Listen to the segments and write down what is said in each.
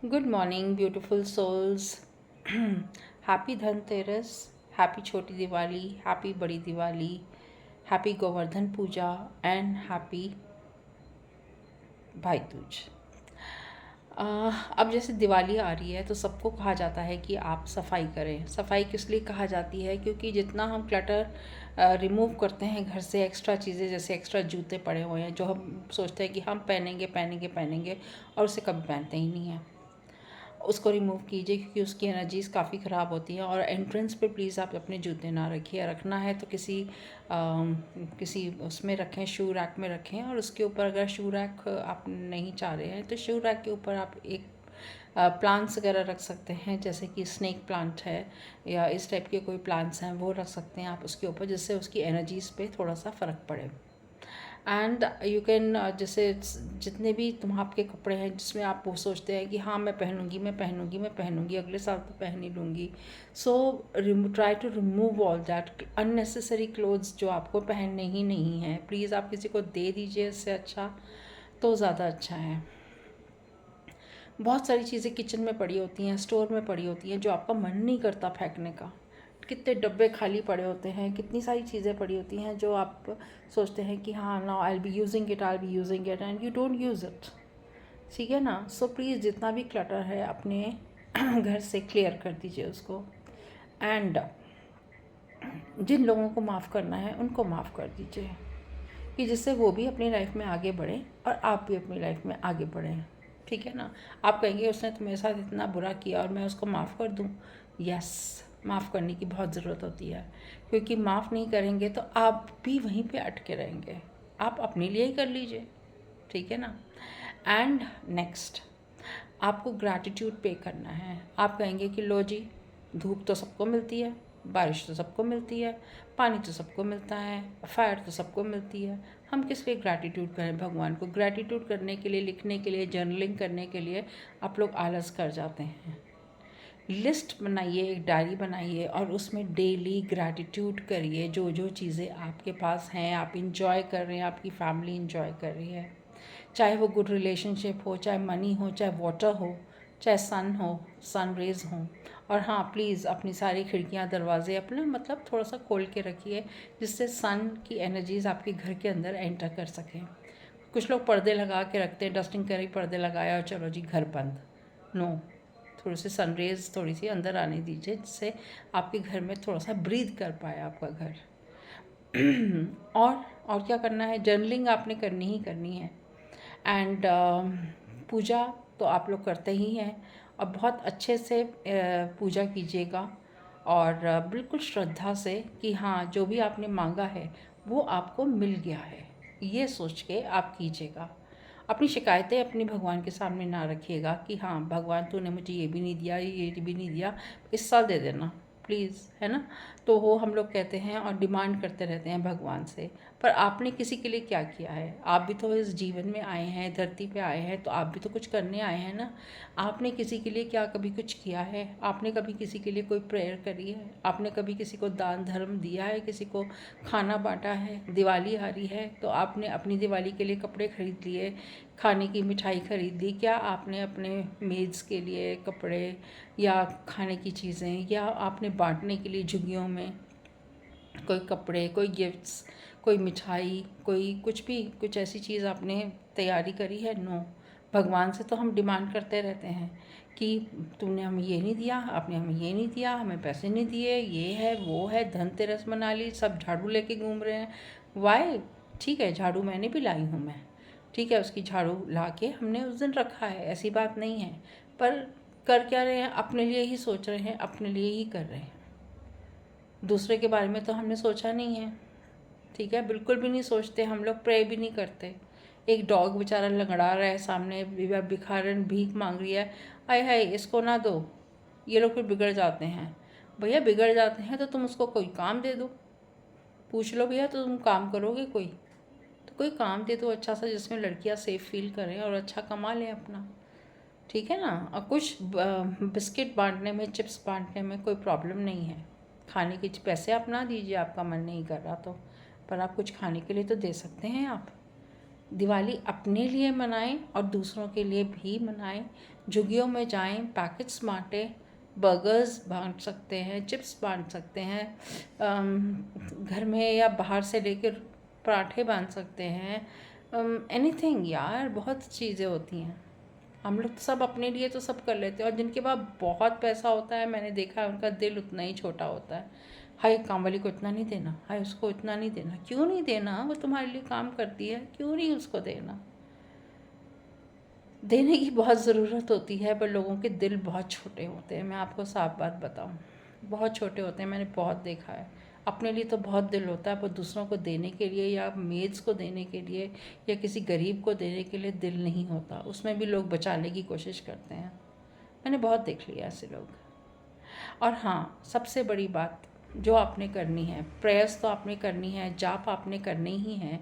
Good morning beautiful souls. Happy Dhanteras, happy छोटी Diwali, happy बड़ी Diwali, happy Govardhan Puja and happy Bhai Dooj. अब जैसे दिवाली आ रही है तो सबको कहा जाता है कि आप सफाई करें। सफाई किस लिए कहा जाती है? क्योंकि जितना हम क्लटर रिमूव करते हैं घर से, एक्स्ट्रा चीज़ें जैसे एक्स्ट्रा जूते पड़े हुए हैं जो हम सोचते हैं कि हम पहनेंगे पहनेंगे पहनेंगे और उसे कभी पहनते ही नहीं हैं, उसको रिमूव कीजिए क्योंकि उसकी एनर्जीज़ काफ़ी ख़राब होती हैं। और एंट्रेंस पे प्लीज़ आप अपने जूते ना रखिए, रखना है तो किसी उसमें रखें, शू रैक में रखें। और उसके ऊपर अगर शू रैक आप नहीं चाह रहे हैं तो शू रैक के ऊपर आप एक प्लांट्स वगैरह रख सकते हैं, जैसे कि स्नेक प्लांट है या इस टाइप के कोई प्लांट्स हैं वो रख सकते हैं आप उसके ऊपर, जिससे उसकी एनर्जीज़ पे थोड़ा सा फ़र्क पड़े। एंड यू कैन जैसे जितने भी आपके कपड़े हैं जिसमें आप वो सोचते हैं कि हाँ मैं पहनूंगी मैं पहनूंगी मैं पहनूंगी अगले साल तो पहन ही लूँगी, so try to remove all that unnecessary clothes जो आपको पहनने ही नहीं है। प्लीज़ आप किसी को दे दीजिए, इससे अच्छा तो ज़्यादा अच्छा है। बहुत सारी चीज़ें किचन में पड़ी होती हैं, स्टोर में पड़ी होती हैं जो आपका मन नहीं करता फेंकने का। कितने डब्बे खाली पड़े होते हैं, कितनी सारी चीज़ें पड़ी होती हैं जो आप सोचते हैं कि हाँ now I be using it, I be using it and you don't use it. ठीक है ना? सो प्लीज़ जितना भी क्लटर है अपने घर से क्लियर कर दीजिए उसको। एंड जिन लोगों को माफ़ करना है उनको माफ़ कर दीजिए कि जिससे वो भी अपनी लाइफ में आगे बढ़ें और आप भी अपनी लाइफ में आगे बढ़ें। ठीक है ना? आप कहेंगे उसने तो मेरे साथ इतना बुरा किया और मैं उसको माफ़ कर दूँ। यस, माफ़ करने की बहुत ज़रूरत होती है, क्योंकि माफ़ नहीं करेंगे तो आप भी वहीं पे अटके रहेंगे। आप अपने लिए ही कर लीजिए। ठीक है ना? एंड नेक्स्ट, आपको ग्रैटिट्यूड पे करना है। आप कहेंगे कि लो जी, धूप तो सबको मिलती है, बारिश तो सबको मिलती है, पानी तो सबको मिलता है, फायर तो सबको मिलती है, हम किस लिए ग्रैटिट्यूड करें भगवान को? ग्रैटिट्यूड करने के लिए, लिखने के लिए, जर्नलिंग करने के लिए आप लोग आलस कर जाते हैं। लिस्ट बनाइए, एक डायरी बनाइए और उसमें डेली ग्रैटिट्यूड करिए। जो जो चीज़ें आपके पास हैं, आप इंजॉय कर रहे हैं, आपकी फैमिली इंजॉय कर रही है, चाहे वो गुड रिलेशनशिप हो, चाहे मनी हो, चाहे वाटर हो, चाहे सन हो, सन रेज हो। और हाँ प्लीज़ अपनी सारी खिड़कियाँ दरवाजे अपने मतलब थोड़ा सा खोल के रखिए, जिससे सन की एनर्जीज़ आपके घर के अंदर एंटर कर सकें। कुछ लोग पर्दे लगा के रखते हैं, डस्टिंग करी, पर्दे लगाया और चलो जी घर बंद। नो, थोड़ी सी सनरेज थोड़ी सी अंदर आने दीजिए, जिससे आपके घर में थोड़ा सा ब्रीथ कर पाए आपका घर। और क्या करना है? जर्नलिंग आपने करनी ही करनी है। एंड पूजा तो आप लोग करते ही हैं और बहुत अच्छे से पूजा कीजिएगा। और बिल्कुल श्रद्धा से कि हाँ जो भी आपने मांगा है वो आपको मिल गया है, ये सोच के आप कीजिएगा। अपनी शिकायतें अपनी भगवान के सामने ना रखिएगा कि हाँ भगवान तूने मुझे ये भी नहीं दिया, ये भी नहीं दिया, इस साल दे देना प्लीज़, है ना? तो वो हम लोग कहते हैं और डिमांड करते रहते हैं भगवान से। पर आपने किसी के लिए क्या किया है? आप भी तो इस जीवन में आए हैं, धरती पे आए हैं, तो आप भी तो कुछ करने आए हैं ना। आपने किसी के लिए क्या कभी कुछ किया है? आपने कभी किसी के लिए कोई प्रेयर करी है? आपने कभी किसी को दान धर्म दिया है? किसी को खाना बांटा है? दिवाली आ रही है तो आपने अपनी दिवाली के लिए कपड़े खरीद लिए, खाने की मिठाई खरीद ली? क्या आपने अपने मेड्स के लिए कपड़े या खाने की चीज़ें, या आपने बांटने के लिए झुग्गियों में कोई कपड़े, कोई गिफ्ट्स, कोई मिठाई, कोई कुछ भी, कुछ ऐसी चीज़ आपने तैयारी करी है? नो। भगवान से तो हम डिमांड करते रहते हैं कि तूने हमें ये नहीं दिया, आपने हमें ये नहीं दिया, हमें पैसे नहीं दिए, ये है वो है, धनतेरस मना ली, सब झाड़ू लेके घूम रहे हैं। वाई? ठीक है, झाड़ू मैंने भी लाई हूँ मैं, ठीक है, उसकी झाड़ू ला के हमने उस दिन रखा है, ऐसी बात नहीं है। पर कर क्या रहे हैं? अपने लिए ही सोच रहे हैं, अपने लिए ही कर रहे हैं। दूसरे के बारे में तो हमने सोचा नहीं है। ठीक है, बिल्कुल भी नहीं सोचते हम लोग, प्रे भी नहीं करते। एक डॉग बेचारा लंगड़ा रहा है सामने, भिखारन भीख मांग रही है, आय हाय इसको ना दो, ये लोग फिर बिगड़ जाते हैं। भैया बिगड़ जाते हैं तो तुम उसको कोई काम दे दो। पूछ लो भैया तो तुम काम करोगे कोई? तो कोई काम दे दो अच्छा सा, जिसमें लड़कियां सेफ फील करें और अच्छा कमा लें अपना। ठीक है ना? और कुछ बिस्किट बांटने में, चिप्स बांटने में कोई प्रॉब्लम नहीं है। खाने के पैसे आप ना दीजिए, आपका मन नहीं कर रहा तो, पर आप कुछ खाने के लिए तो दे सकते हैं आप। दिवाली अपने लिए मनाएं और दूसरों के लिए भी मनाएं। झुग्गियों में जाएं, पैकेट्स बांटें, बर्गर्स बांट सकते हैं, चिप्स बांट सकते हैं, घर में या बाहर से लेकर पराठे बांध सकते हैं, एनीथिंग यार, बहुत चीज़ें होती हैं। हम लोग सब अपने लिए तो सब कर लेते हैं, और जिनके पास बहुत पैसा होता है मैंने देखा है उनका दिल उतना ही छोटा होता है। हाय काम वाली को इतना नहीं देना, हाय उसको इतना नहीं देना। क्यों नहीं देना? वो तुम्हारे लिए काम करती है, क्यों नहीं उसको देना? देने की बहुत ज़रूरत होती है, पर लोगों के दिल बहुत छोटे होते हैं। मैं आपको साफ बात बताऊं, बहुत छोटे होते हैं, मैंने बहुत देखा है। अपने लिए तो बहुत दिल होता है, पर दूसरों को देने के लिए या मेड्स को देने के लिए या किसी गरीब को देने के लिए दिल नहीं होता। उसमें भी लोग बचाने की कोशिश करते हैं। मैंने बहुत देख लिया ऐसे लोग। और हाँ, सबसे बड़ी बात जो आपने करनी है, प्रेयर्स तो आपने करनी है, जाप आपने करनी ही है,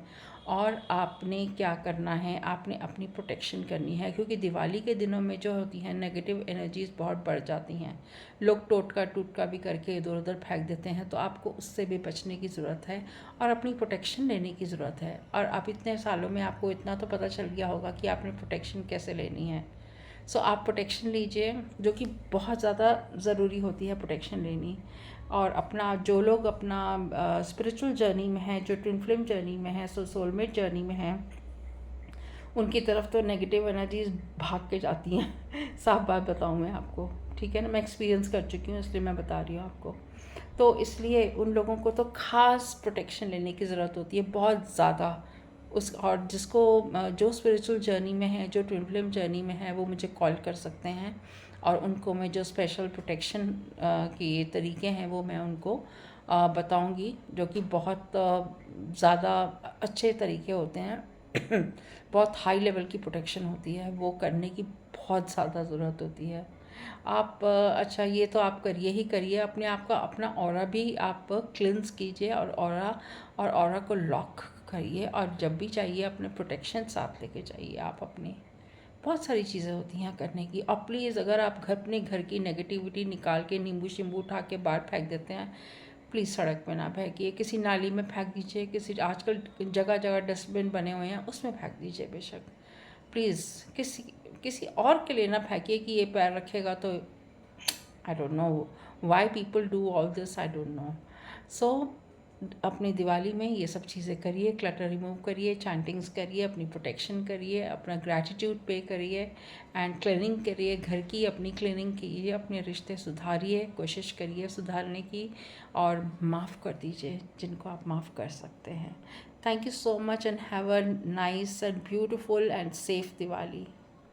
और आपने क्या करना है, आपने अपनी प्रोटेक्शन करनी है। क्योंकि दिवाली के दिनों में जो होती हैं नेगेटिव एनर्जीज बहुत बढ़ जाती हैं। लोग टोटका टूटका भी करके इधर उधर फेंक देते हैं, तो आपको उससे भी बचने की ज़रूरत है और अपनी प्रोटेक्शन लेने की ज़रूरत है। और आप इतने सालों में आपको इतना तो पता चल गया होगा कि आपने प्रोटेक्शन कैसे लेनी है। सो आप प्रोटेक्शन लीजिए, जो कि बहुत ज़्यादा ज़रूरी होती है प्रोटेक्शन लेनी। और अपना जो लोग अपना स्पिरिचुअल जर्नी में है, जो ट्विन फ्लेम जर्नी में है, सोलमेट जर्नी में है, उनकी तरफ तो नेगेटिव एनर्जीज भाग के जाती हैं। साफ बात बताऊँ मैं आपको, ठीक है ना, मैं एक्सपीरियंस कर चुकी हूँ इसलिए मैं बता रही हूँ आपको। तो इसलिए उन लोगों को तो ख़ास प्रोटेक्शन लेने की ज़रूरत होती है, बहुत ज़्यादा। उस और जिसको जो स्पिरिचुअल जर्नी में है, जो ट्विन फ्लेम जर्नी में है, वो मुझे कॉल कर सकते हैं, और उनको मैं जो स्पेशल प्रोटेक्शन के तरीके हैं वो मैं उनको बताऊंगी, जो कि बहुत ज़्यादा अच्छे तरीके होते हैं। बहुत हाई लेवल की प्रोटेक्शन होती है, वो करने की बहुत ज़्यादा ज़रूरत होती है। आप अच्छा, ये तो आप करिए ही करिए, अपने आप का अपना ऑरा भी आप क्लिंस कीजिए, और ऑरा को लॉक करिए, और जब भी चाहिए अपने प्रोटेक्शन साथ लेके जाइए आप अपने। बहुत सारी चीज़ें होती हैं करने की। और प्लीज़, अगर आप अपने घर की नेगेटिविटी निकाल के नींबू शिम्बू उठा के बाहर फेंक देते हैं, प्लीज़ सड़क पे ना फेंकिए, किसी नाली में फेंक दीजिए, किसी आजकल जगह जगह डस्टबिन बने हुए हैं उसमें फेंक दीजिए बेशक। प्लीज़ किसी किसी और के लिए ना फेंकिए कि ये पैर रखेगा तो। I don't know why people do all this, I don't know. So अपनी दिवाली में ये सब चीज़ें करिए, क्लटर रिमूव करिए, चैंटिंग्स करिए, अपनी प्रोटेक्शन करिए, अपना ग्रैटिट्यूड पे करिए, एंड क्लीनिंग करिए, घर की अपनी क्लीनिंग कीजिए, अपने रिश्ते सुधारिए, कोशिश करिए सुधारने की, और माफ़ कर दीजिए जिनको आप माफ़ कर सकते हैं। Thank you so much and have a nice and beautiful and safe Diwali.